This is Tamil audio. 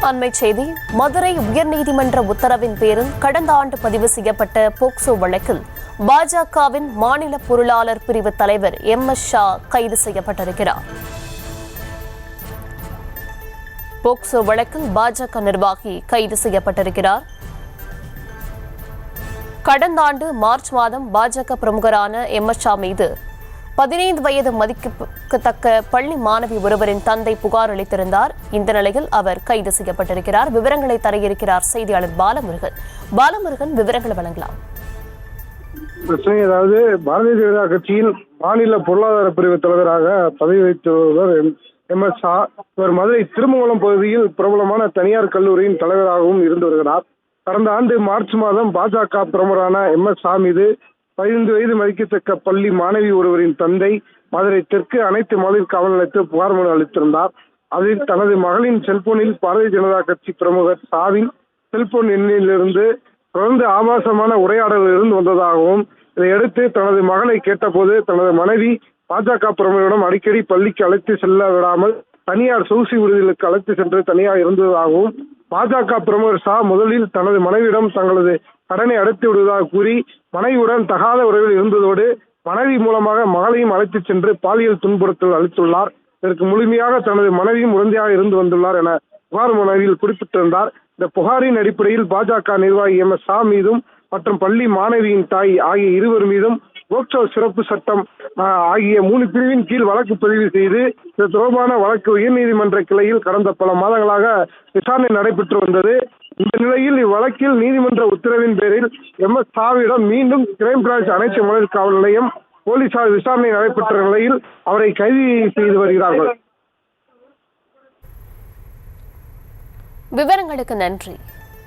அண்மை செய்தி. மதுரை உயர்நீதிமன்ற உத்தரவின் பேரில் கடந்த ஆண்டு பதிவு செய்யப்பட்ட போக்சோ வழக்கில் பாஜகவின் மாநில பொருளாளர் பிரிவு தலைவர் MS ஷா கைது செய்யப்பட்டிருக்கிறார். போக்சோ வழக்கில் பாஜக நிர்வாகி கைது செய்யப்பட்டிருக்கிறார். கடந்த ஆண்டு மார்ச் மாதம் பாஜக பிரமுகரான MS ஷா மீது 15 வயது மதிக்கத்தக்க பள்ளி மாணவி ஒருவரின் தந்தை புகார் அளித்திருந்தார். இந்த நிலையில் அவர் கைது செய்யப்பட்டிருக்கிறார். விவரங்களை தர இருக்கிறார் செய்தியாளர் பாலமுருகன். பாலமுருகன், விவரங்களை வழங்கலாம். அதாவது பாரதிய ஜனதா கட்சியின் மாநில பொருளாதார பிரிவு தலைவராக பதவி வகித்துள்ளவர் MS ஷா. இவர் மதுரை திருமங்கலம் பகுதியில் பிரபலமான தனியார் கல்லூரியின் தலைவராகவும் இருந்து வருகிறார். கடந்த ஆண்டு மார்ச் மாதம் பாஜக பிரமுகரான MS ஷா மீது 15 வயது மதிக்கத்தக்க பள்ளி மாணவி ஒருவரின் தந்தை மதுரை தெற்கு அனைத்து மகளிர் காவல் நிலையத்தில் புகார் மனு அளித்திருந்தார். அதில் தனது மகளின் செல்போனில் பாரதிய ஜனதா கட்சி பிரமுகர் ஷாவின் செல்போன் எண்ணிலிருந்து தொடர்ந்து ஆபாசமான உரையாடல்கள் இருந்து வந்ததாகவும், இதையடுத்து தனது மகளை கேட்டபோது தனது மனைவி பாஜக பிரமுகரிடம் அடிக்கடி பள்ளிக்கு அழைத்து செல்ல விடாமல் தனியார் சொகுசு விடுதிகளுக்கு அழைத்து சென்று தனியாக இருந்ததாகவும், பாஜக பிரமுகர் ஷா முதலில் தனது மனைவியிடம் தங்களது கடனை அடைத்து விடுவதாக கூறி மனைவியுடன் தகாத உறவில் இருந்ததோடு மனைவி மூலமாக மகளையும் அழைத்து சென்று பாலியல் துன்புறுத்தல் அளித்துள்ளார். இதற்கு முழுமையாக தனது மனைவியும் உடந்தையாக இருந்து வந்துள்ளார் என புகார் மனுவில் குறிப்பிட்டிருந்தார். இந்த புகாரின் அடிப்படையில் பாஜக நிர்வாகி MS ஷா மீதும் மற்றும் பள்ளி மாணவியின் தாய் ஆகிய இருவர் மீதும் போக்சோ சிறப்பு சட்டம் ஆகிய 3 பிரிவின் கீழ் வழக்கு பதிவு செய்து இது தொடர்பான வழக்கு உயர்நீதிமன்ற கிளையில் கடந்த பல மாதங்களாக விசாரணை நடைபெற்று வந்தது. இந்த நிலையில் இவ்வழக்கில் நீதிமன்ற உத்தரவின் பேரில் MS ஷாவிடம் மீண்டும் கிரைம் பிரான்ச் அனைத்து மகளிர் காவல் நிலையம் போலீசார் விசாரணை நடைபெற்ற நிலையில் அவரை கைது செய்து வருகிறார்கள். விவரங்களுக்கு நன்றி.